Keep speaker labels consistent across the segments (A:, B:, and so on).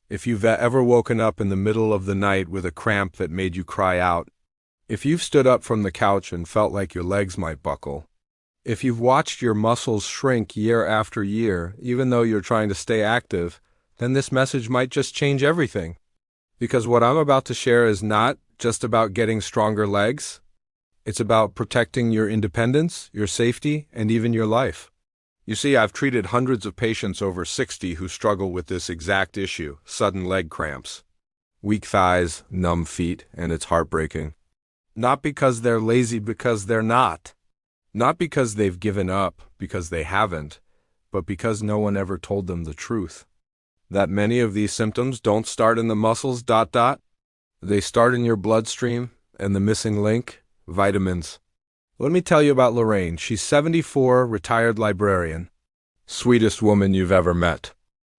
A: If you've ever woken up in the middle of the night with a cramp that made you cry out, if you've stood up from the couch and felt like your legs might buckle, if you've watched your muscles shrink year after year, even though you're trying to stay active, then this message might just change everything. Because what I'm about to share is not just about getting stronger legs. It's about protecting your independence, your safety, and even your life. You see, I've treated hundreds of patients over 60 who struggle with this exact issue, sudden leg cramps. Weak thighs, numb feet, and it's heartbreaking. Not because they're lazy, because they're not. Not because they've given up, because they haven't, but because no one ever told them the truth. That many of these symptoms don't start in the muscles, They start in your bloodstream, and the missing link, vitamins. Let me tell you about Lorraine. She's 74, retired librarian. Sweetest woman you've ever met.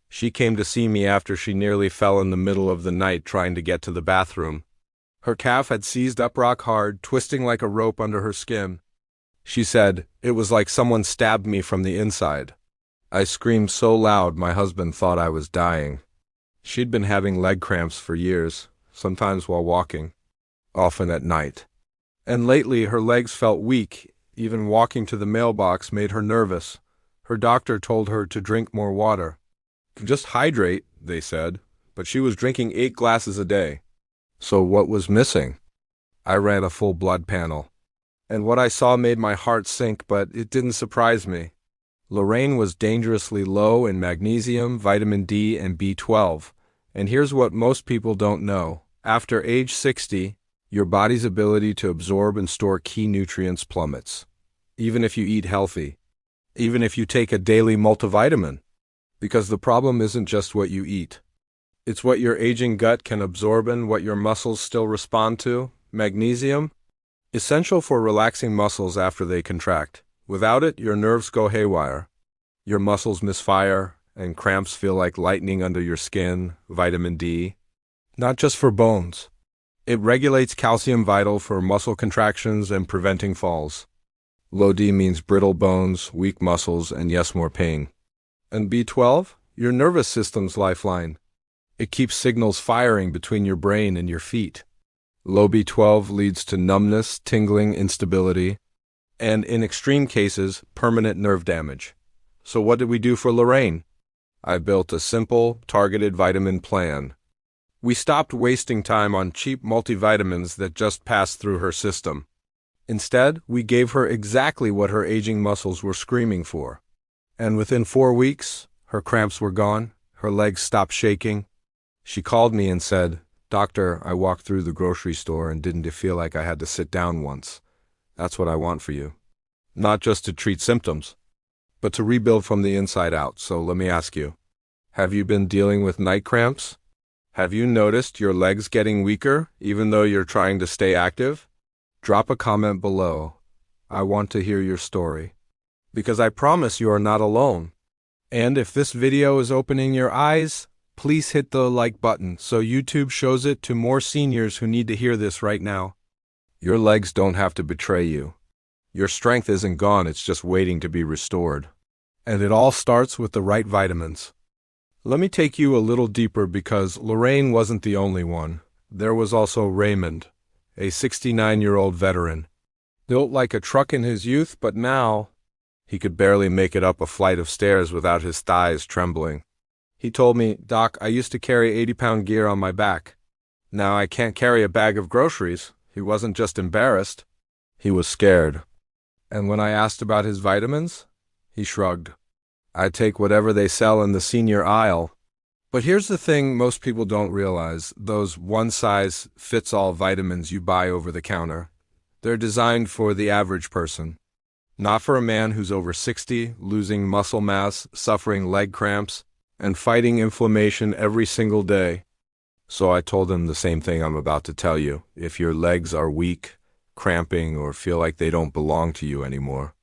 A: She came to see me after she nearly fell in the middle of the night trying to get to the bathroom. Her calf had seized up rock hard, twisting like a rope under her skin. She said, "It was like someone stabbed me from the inside." I screamed so loud my husband thought I was dying. She'd been having leg cramps for years, sometimes while walking, often at night. And lately her legs felt weak. Even walking to the mailbox made her nervous. Her doctor told her to drink more water. Just hydrate, they said, but she was drinking 8 glasses a day. So what was missing? I ran a full blood panel. And what I saw made my heart sink, but it didn't surprise me. Lorraine was dangerously low in magnesium, vitamin D, and B12. And here's what most people don't know. After age 60, your body's ability to absorb and store key nutrients plummets. Even if you eat healthy. Even if you take a daily multivitamin. Because the problem isn't just what you eat. It's what your aging gut can absorb and what your muscles still respond to. Magnesium, essential for relaxing muscles after they contract. Without it, your nerves go haywire. Your muscles misfire, and cramps feel like lightning under your skin. Vitamin D, not just for bones. It regulates calcium, vital for muscle contractions and preventing falls. Low D means brittle bones, weak muscles, and yes, more pain. And B12, your nervous system's lifeline. It keeps signals firing between your brain and your feet. Low B12 leads to numbness, tingling, instability, and in extreme cases, permanent nerve damage. So what did we do for Lorraine? I built a simple, targeted vitamin plan. We stopped wasting time on cheap multivitamins that just passed through her system. Instead, we gave her exactly what her aging muscles were screaming for. And within 4 weeks, her cramps were gone, her legs stopped shaking. She called me and said, "Doctor, I walked through the grocery store and didn't feel like I had to sit down once. That's what I want for you. Not just to treat symptoms, but to rebuild from the inside out." So let me ask you, have you been dealing with night cramps? Have you noticed your legs getting weaker, even though you're trying to stay active? Drop a comment below. I want to hear your story. Because I promise you are not alone. And if this video is opening your eyes, please hit the like button so YouTube shows it to more seniors who need to hear this right now. Your legs don't have to betray you. Your strength isn't gone, it's just waiting to be restored. And it all starts with the right vitamins. Let me take you a little deeper because Lorraine wasn't the only one. There was also Raymond, a 69-year-old veteran. Built like a truck in his youth, but now he could barely make it up a flight of stairs without his thighs trembling. He told me, "Doc, I used to carry 80-pound gear on my back. Now I can't carry a bag of groceries." He wasn't just embarrassed, he was scared. And when I asked about his vitamins, he shrugged. I take whatever they sell in the senior aisle. But here's the thing most people don't realize. Those one-size-fits-all vitamins you buy over the counter, they're designed for the average person. Not for a man who's over 60, losing muscle mass, suffering leg cramps, and fighting inflammation every single day. So I told him the same thing I'm about to tell you. If your legs are weak, cramping, or feel like they don't belong to you anymore,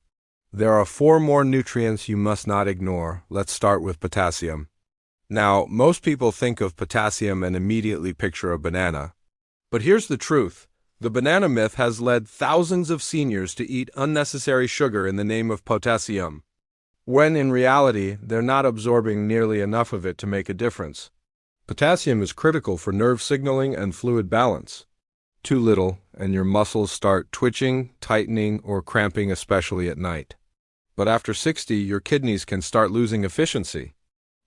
A: there are 4 more nutrients you must not ignore. Let's start with potassium. Now, most people think of potassium and immediately picture a banana. But here's the truth. The banana myth has led thousands of seniors to eat unnecessary sugar in the name of potassium, when in reality, they're not absorbing nearly enough of it to make a difference. Potassium is critical for nerve signaling and fluid balance. Too little, and your muscles start twitching, tightening, or cramping, especially at night. But after 60, your kidneys can start losing efficiency.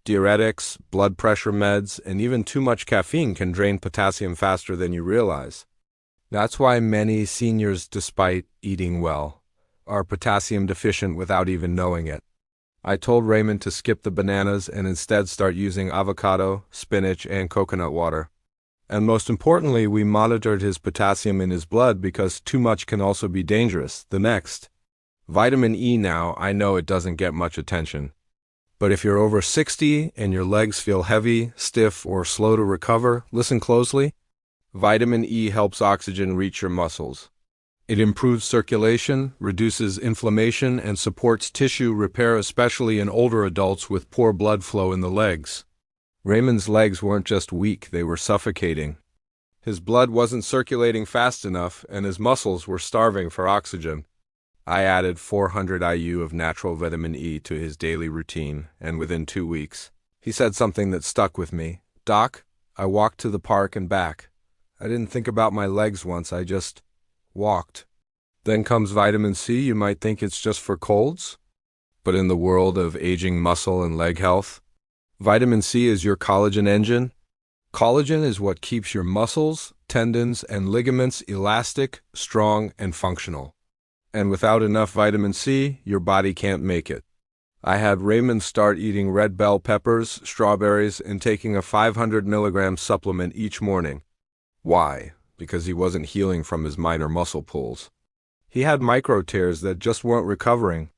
A: Diuretics, blood pressure meds, and even too much caffeine can drain potassium faster than you realize. That's why many seniors, despite eating well, are potassium deficient without even knowing it. I told Raymond to skip the bananas and instead start using avocado, spinach, and coconut water. And most importantly, we monitored his potassium in his blood because too much can also be dangerous. The next, vitamin E. Now, I know it doesn't get much attention. But if you're over 60 and your legs feel heavy, stiff, or slow to recover, listen closely. Vitamin E helps oxygen reach your muscles. It improves circulation, reduces inflammation, and supports tissue repair, especially in older adults with poor blood flow in the legs. Raymond's legs weren't just weak, they were suffocating. His blood wasn't circulating fast enough, and his muscles were starving for oxygen. I added 400 IU of natural vitamin E to his daily routine, and within 2 weeks, he said something that stuck with me. "Doc, I walked to the park and back. I didn't think about my legs once, I just walked." Then comes vitamin C. You might think it's just for colds, but in the world of aging muscle and leg health, vitamin C is your collagen engine. Collagen is what keeps your muscles, tendons, and ligaments elastic, strong, and functional. And without enough vitamin C, your body can't make it. I had Raymond start eating red bell peppers, strawberries, and taking a 500 milligram supplement each morning. Why? Because he wasn't healing from his minor muscle pulls. He had micro tears that just weren't recovering,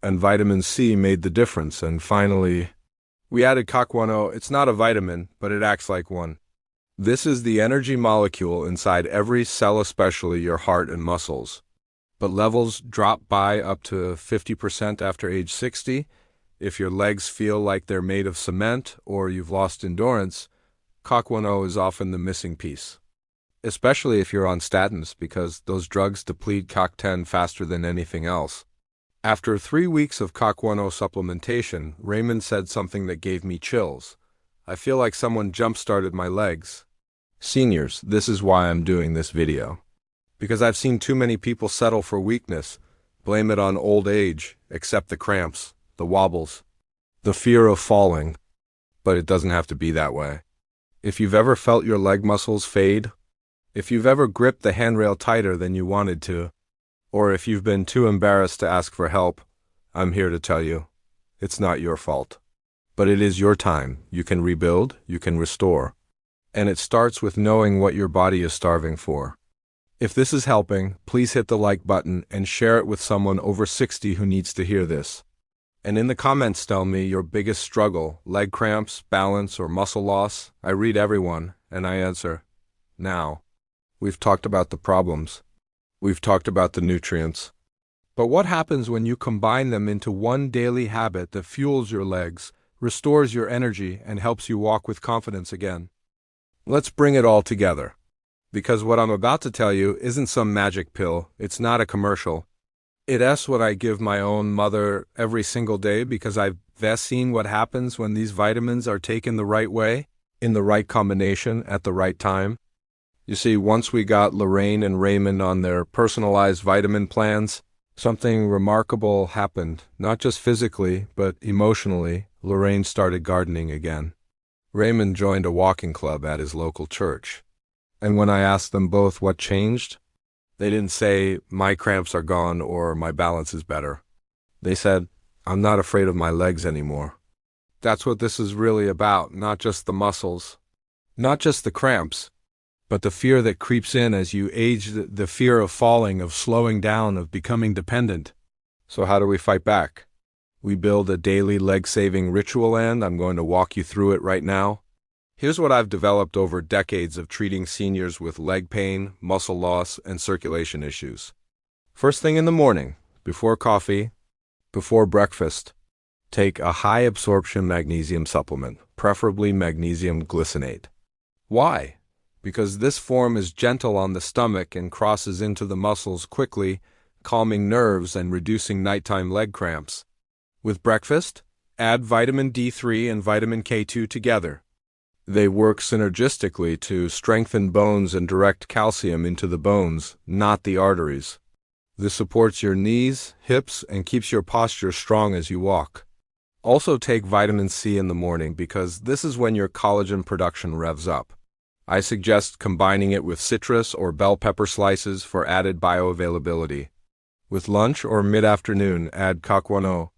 A: and vitamin C made the difference. And finally, we added COQ10. It's not a vitamin, but it acts like one. This is the energy molecule inside every cell, especially your heart and muscles. But levels drop by up to 50% after age 60. If your legs feel like they're made of cement or you've lost endurance, COQ10 is often the missing piece. Especially if you're on statins, because those drugs deplete COQ10 faster than anything else. After 3 weeks of COQ10 supplementation, Raymond said something that gave me chills. "I feel like someone jump-started my legs." Seniors, this is why I'm doing this video. Because I've seen too many people settle for weakness, blame it on old age, accept the cramps, the wobbles, the fear of falling. But it doesn't have to be that way. If you've ever felt your leg muscles fade, if you've ever gripped the handrail tighter than you wanted to, or if you've been too embarrassed to ask for help, I'm here to tell you, it's not your fault. But it is your time. You can rebuild, you can restore. And it starts with knowing what your body is starving for. If this is helping, please hit the like button and share it with someone over 60 who needs to hear this. And in the comments tell me your biggest struggle, leg cramps, balance, or muscle loss. I read everyone, and I answer. Now, we've talked about the problems. We've talked about the nutrients. But what happens when you combine them into one daily habit that fuels your legs, restores your energy, and helps you walk with confidence again? Let's bring it all together. Because what I'm about to tell you isn't some magic pill. It's not a commercial. It's what I give my own mother every single day because I've seen what happens when these vitamins are taken the right way, in the right combination, at the right time. You see, once we got Lorraine and Raymond on their personalized vitamin plans, something remarkable happened, not just physically, but emotionally. Lorraine started gardening again. Raymond joined a walking club at his local church. And when I asked them both what changed, they didn't say, "My cramps are gone" or "My balance is better." They said, "I'm not afraid of my legs anymore." That's what this is really about, not just the muscles, not just the cramps, but the fear that creeps in as you age, the fear of falling, of slowing down, of becoming dependent. So how do we fight back? We build a daily leg-saving ritual, and I'm going to walk you through it right now. Here's what I've developed over decades of treating seniors with leg pain, muscle loss, and circulation issues. First thing in the morning, before coffee, before breakfast, take a high-absorption magnesium supplement, preferably magnesium glycinate. Why? Because this form is gentle on the stomach and crosses into the muscles quickly, calming nerves and reducing nighttime leg cramps. With breakfast, add vitamin D3 and vitamin K2 together. They work synergistically to strengthen bones and direct calcium into the bones, not the arteries. This supports your knees, hips, and keeps your posture strong as you walk. Also take vitamin C in the morning because this is when your collagen production revs up. I suggest combining it with citrus or bell pepper slices for added bioavailability. With lunch or mid-afternoon, add kakwano.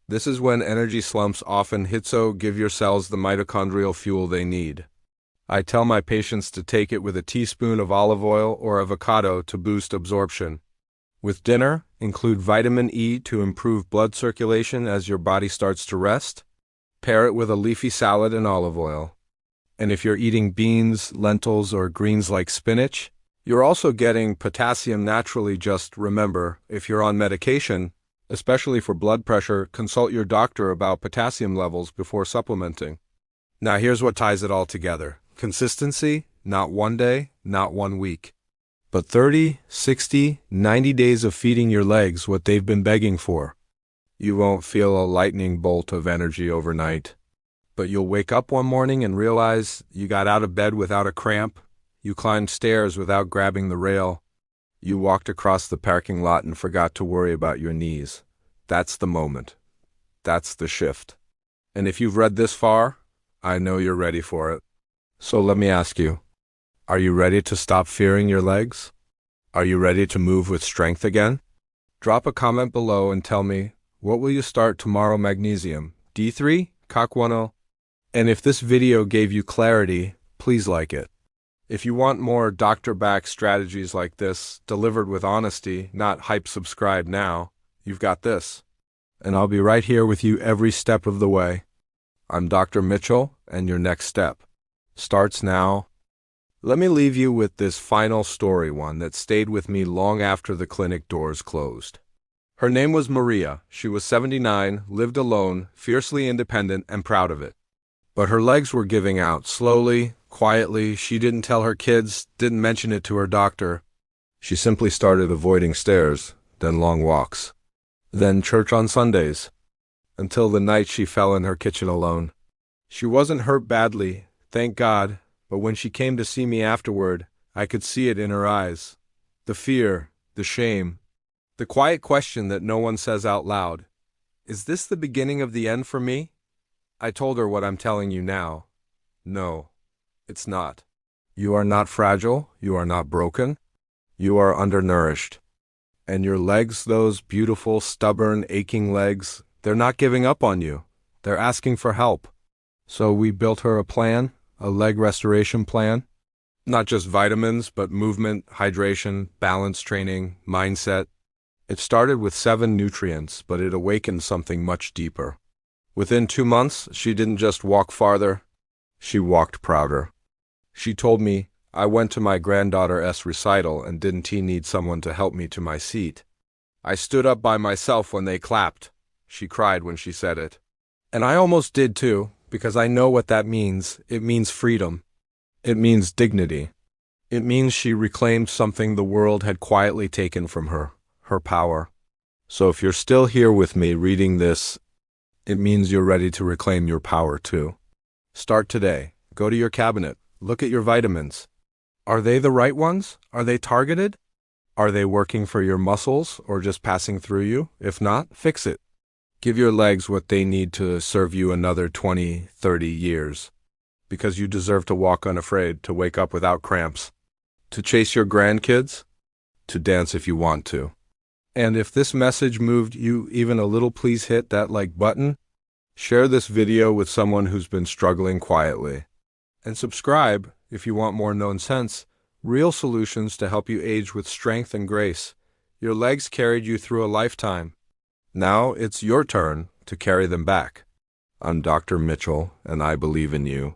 A: This is when energy slumps often hit, so give your cells the mitochondrial fuel they need. I tell my patients to take it with a teaspoon of olive oil or avocado to boost absorption. With dinner, include vitamin E to improve blood circulation as your body starts to rest. Pair it with a leafy salad and olive oil. And if you're eating beans, lentils, or greens like spinach, you're also getting potassium naturally. Just remember, if you're on medication, especially for blood pressure, consult your doctor about potassium levels before supplementing. Now here's what ties it all together. Consistency, not one day, not 1 week, but 30, 60, 90 days of feeding your legs what they've been begging for. You won't feel a lightning bolt of energy overnight, but you'll wake up one morning and realize you got out of bed without a cramp, you climbed stairs without grabbing the rail, you walked across the parking lot and forgot to worry about your knees. That's the moment. That's the shift. And if you've read this far, I know you're ready for it. So let me ask you, are you ready to stop fearing your legs? Are you ready to move with strength again? Drop a comment below and tell me, what will you start tomorrow? Magnesium, D3, Cock10. And if this video gave you clarity, please like it. If you want more doctor-backed strategies like this, delivered with honesty, not hype, subscribe now. You've got this. And I'll be right here with you every step of the way. I'm Dr. Mitchell, and your next step starts now. Let me leave you with this final story, one that stayed with me long after the clinic doors closed. Her name was Maria. She was 79, lived alone, fiercely independent, and proud of it. But her legs were giving out, slowly, quietly. She didn't tell her kids, didn't mention it to her doctor. She simply started avoiding stairs, then long walks, then church on Sundays, until the night she fell in her kitchen alone. She wasn't hurt badly, thank God, but when she came to see me afterward, I could see it in her eyes. The fear, the shame, the quiet question that no one says out loud. Is this the beginning of the end for me? I told her what I'm telling you now. No, it's not. You are not fragile. You are not broken. You are undernourished. And your legs, those beautiful, stubborn, aching legs, they're not giving up on you. They're asking for help. So we built her a plan, a leg restoration plan. Not just vitamins, but movement, hydration, balance training, mindset. It started with 7 nutrients, but it awakened something much deeper. Within 2 months, she didn't just walk farther, she walked prouder. She told me, I went to my granddaughter's recital and didn't he need someone to help me to my seat. I stood up by myself when they clapped. She cried when she said it. And I almost did too, because I know what that means. It means freedom. It means dignity. It means she reclaimed something the world had quietly taken from her, her power. So if you're still here with me reading this, it means you're ready to reclaim your power too. Start today. Go to your cabinet. Look at your vitamins. Are they the right ones? Are they targeted? Are they working for your muscles or just passing through you? If not, fix it. Give your legs what they need to serve you another 20, 30 years. Because you deserve to walk unafraid, to wake up without cramps, to chase your grandkids, to dance if you want to. And if this message moved you even a little, please hit that like button. Share this video with someone who's been struggling quietly. And subscribe if you want more known sense, real solutions to help you age with strength and grace. Your legs carried you through a lifetime. Now it's your turn to carry them back. I'm Dr. Mitchell, and I believe in you.